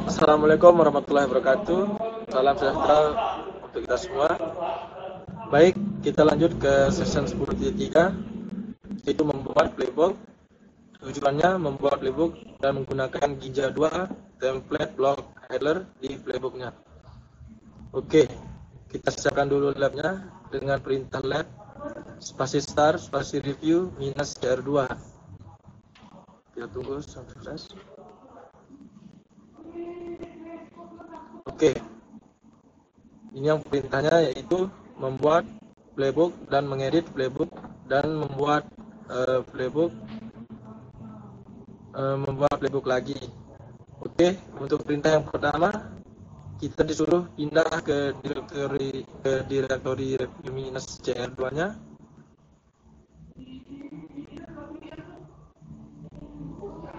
Assalamualaikum warahmatullahi wabarakatuh. Salam sejahtera untuk kita semua. Baik, kita lanjut ke session 10.3, yaitu membuat playbook. Tujuannya membuat playbook dan menggunakan Jinja 2 template block header di playbooknya. Oke, kita siapkan dulu labnya dengan perintah lab spasi start spasi review minus cr2. Kita tunggu sampai selesai. Oke, ini yang perintahnya yaitu membuat playbook dan mengedit playbook dan membuat playbook lagi. Oke, untuk perintah yang pertama kita disuruh pindah ke direktori review minus cr2 nya.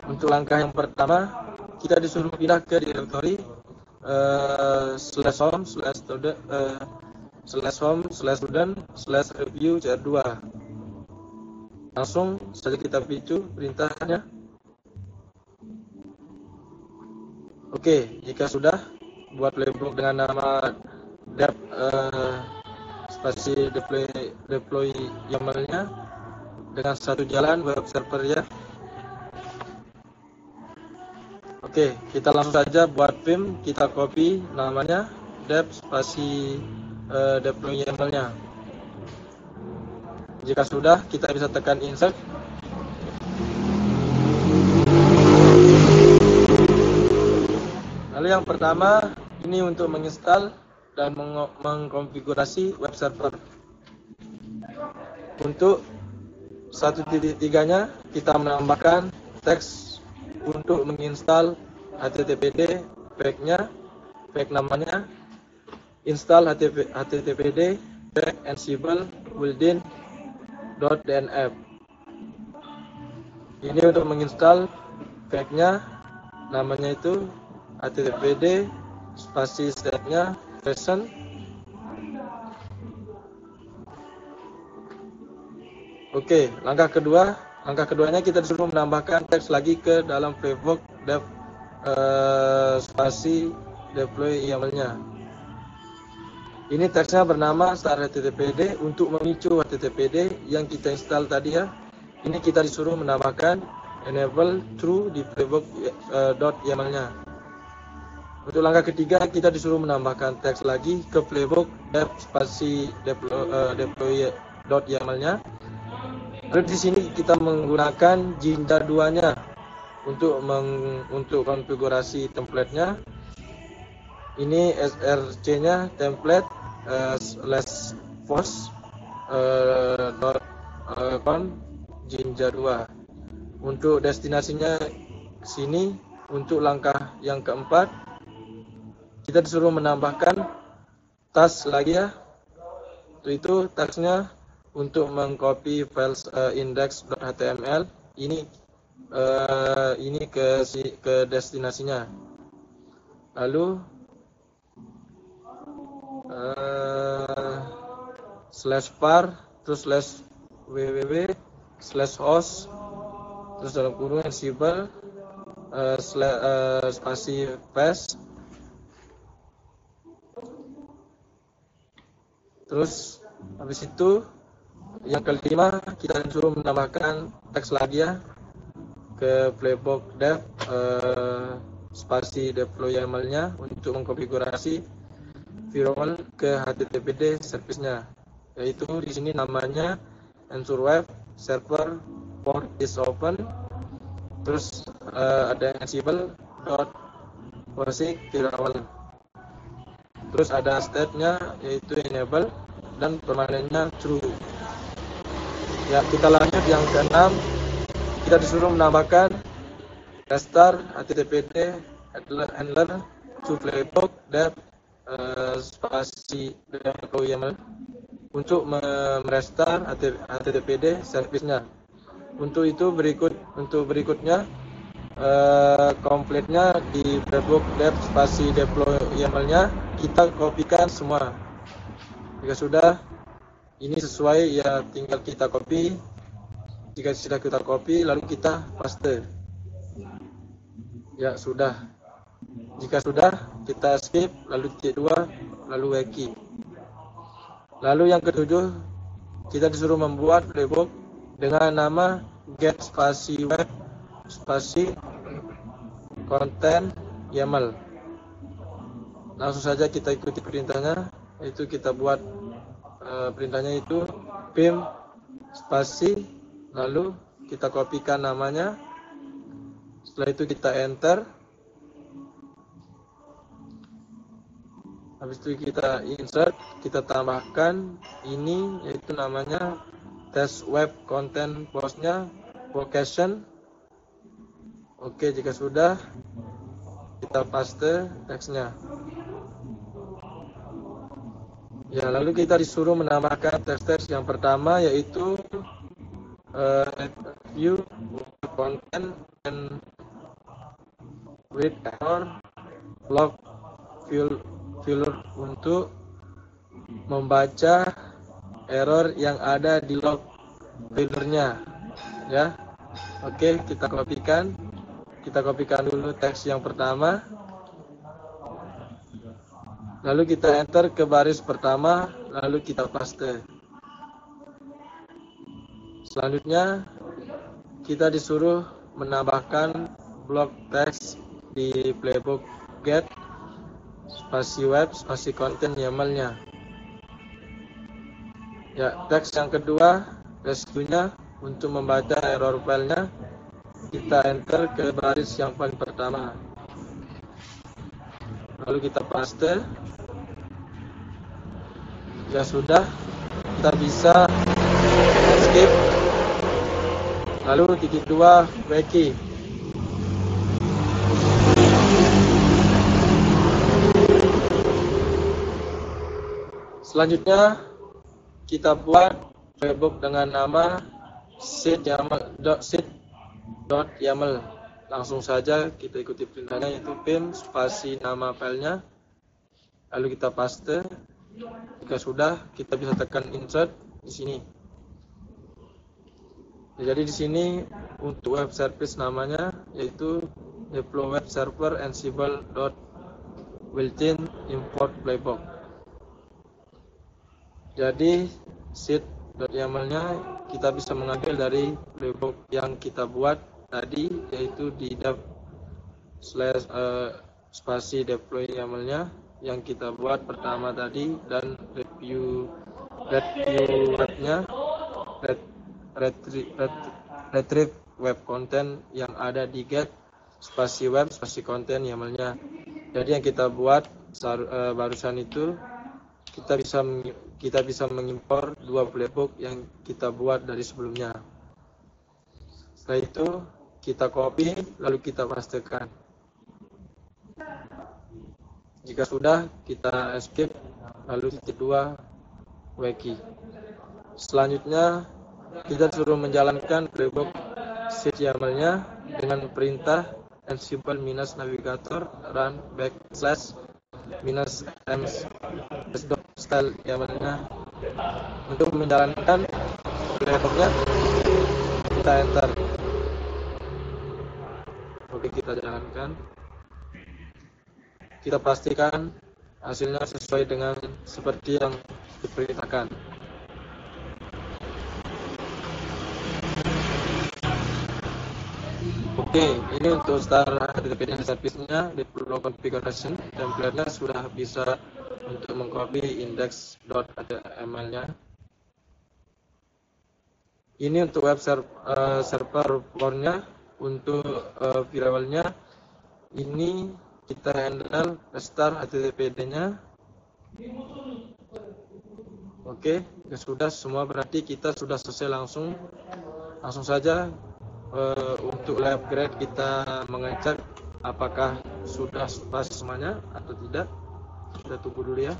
Untuk langkah yang pertama kita disuruh pindah ke direktori /home/student/review cr2. Langsung saja kita picu perintahnya. Oke, jika sudah, buat playbook dengan nama dep spasi deploy YAML-nya dengan satu jalan web server ya. Oke, kita langsung saja buat vim, kita copy namanya dep spasi deploy YAML-nya. Jika sudah, kita bisa tekan insert. Lalu yang pertama ini untuk menginstal dan mengkonfigurasi web server. Untuk 1.3-nya kita menambahkan teks untuk menginstal httpd pack-nya, pack namanya install httpd pack ansible buildin.dnf. Ini untuk menginstal pack-nya, namanya itu httpd spasi setnya version. Oke, langkah keduanya kita disuruh menambahkan teks lagi ke dalam playbook dev spasi deploy YAML-nya. Ini teksnya bernama start httpd untuk memicu httpd yang kita install tadi ya. Ini kita disuruh menambahkan enable true di playbook .yaml-nya. Untuk langkah ketiga kita disuruh menambahkan teks lagi ke playbook dev spasi deploy .yaml-nya. Lalu di sini kita menggunakan Jinja 2-nya untuk konfigurasi template-nya. Ini src-nya template /post Jinja 2. Untuk destinasinya sini. Untuk langkah yang keempat kita disuruh menambahkan task lagi ya. Itu tasknya untuk mengcopy files index.html ini ke destinasinya. Lalu /var terus /www/host terus dalam kurung ansible spasi paste. Terus habis itu yang kelima kita disuruh menambahkan teks lagi ya ke playbook dev spasi deploy YAML-nya untuk mengkonfigurasi firewall ke httpd service-nya, yaitu di sini namanya ensure web server port is open. Terus ada ansible.forsig firewall. Terus ada state-nya yaitu enable dan permanentnya true. Ya, kita lanjut yang keenam. Kita disuruh menambahkan restart httpd handler to playbook dev spasi deploy YAML untuk merestart httpd service-nya. Untuk berikutnya komplitnya di playbook dev spasi deploy YAML-nya kita kopikan semua. Jika sudah ini sesuai ya tinggal kita copy. Jika sudah kita copy lalu kita paste. Ya sudah. Jika sudah, kita skip, lalu titik 2, lalu wiki. Lalu yang ketujuh, kita disuruh membuat playbook dengan nama get spasi web spasi konten YAML. Langsung saja kita ikuti perintahnya, yaitu kita buat perintahnya itu pim spasi, lalu kita kopikan namanya. Setelah itu kita enter. Habis itu kita insert, kita tambahkan ini, yaitu namanya test web content postnya vocation. Oke, jika sudah, kita paste teksnya. Ya, lalu kita disuruh menambahkan teks-teks yang pertama, yaitu view content and with error log filler untuk membaca error yang ada di log fillernya, ya. Oke, kita kopikan dulu teks yang pertama, lalu kita enter ke baris pertama, lalu kita paste. Selanjutnya kita disuruh menambahkan blok teks di playbook get spasi web spasi konten YAML-nya. Ya, teks yang kedua, rescuenya untuk membaca error filenya, kita enter ke baris yang paling pertama, lalu kita paste. Ya sudah, kita bisa skip, lalu titik 2 wiki. Selanjutnya kita buat playbook dengan nama seed.yaml. Langsung saja kita ikuti perintahnya, yaitu pim spasi nama filenya, lalu kita paste. Jika sudah, kita bisa tekan insert di sini. Jadi di sini untuk web service namanya yaitu deploy web server ansible.built-in import playbook. Jadi seed.yaml-nya kita bisa mengambil dari playbook yang kita buat tadi, yaitu di dev spasi deploy YAML-nya yang kita buat pertama tadi, dan review webnya retrieve web content yang ada di get spasi web spasi content YAML-nya. Jadi yang kita buat barusan itu, kita bisa mengimpor dua playbook yang kita buat dari sebelumnya. Setelah itu kita copy, lalu kita pastekan. Jika sudah, kita escape, lalu titik 2 wiki. Selanjutnya kita suruh menjalankan playbook seed YAML-nya dengan perintah ansible -navigator run -m/style YAML-nya. Untuk menjalankan playbooknya, kita enter. Oke, kita jalankan. Kita pastikan hasilnya sesuai dengan seperti yang diperintahkan. Oke, ini untuk start HTTP service-nya, di flow configuration template-nya sudah bisa untuk mengcopy index.html-nya. Ini untuk web server core-nya, untuk firewall-nya ini kita handle restart HTTPD-nya. Oke, ya sudah semua, berarti kita sudah selesai. Langsung saja untuk live grade kita mengecek apakah sudah pas semuanya atau tidak. Kita tunggu dulu ya.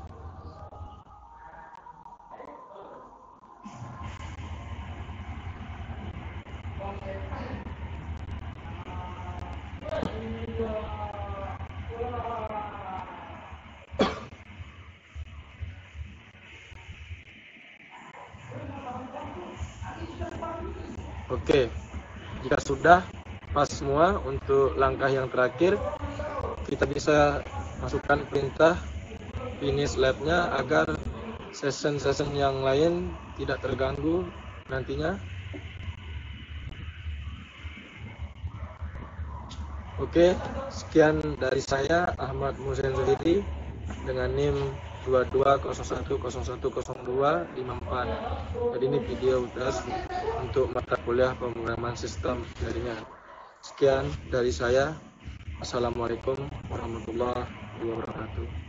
Oke, jika sudah pas semua, untuk langkah yang terakhir kita bisa masukkan perintah finish labnya agar session-session yang lain tidak terganggu nantinya. Oke, sekian dari saya Ahmad Muzain Zulidi dengan NIM 2201010254. Jadi ini video tes untuk mata kuliah pemrograman sistem jaringan. Sekian dari saya. Assalamualaikum warahmatullahi wabarakatuh.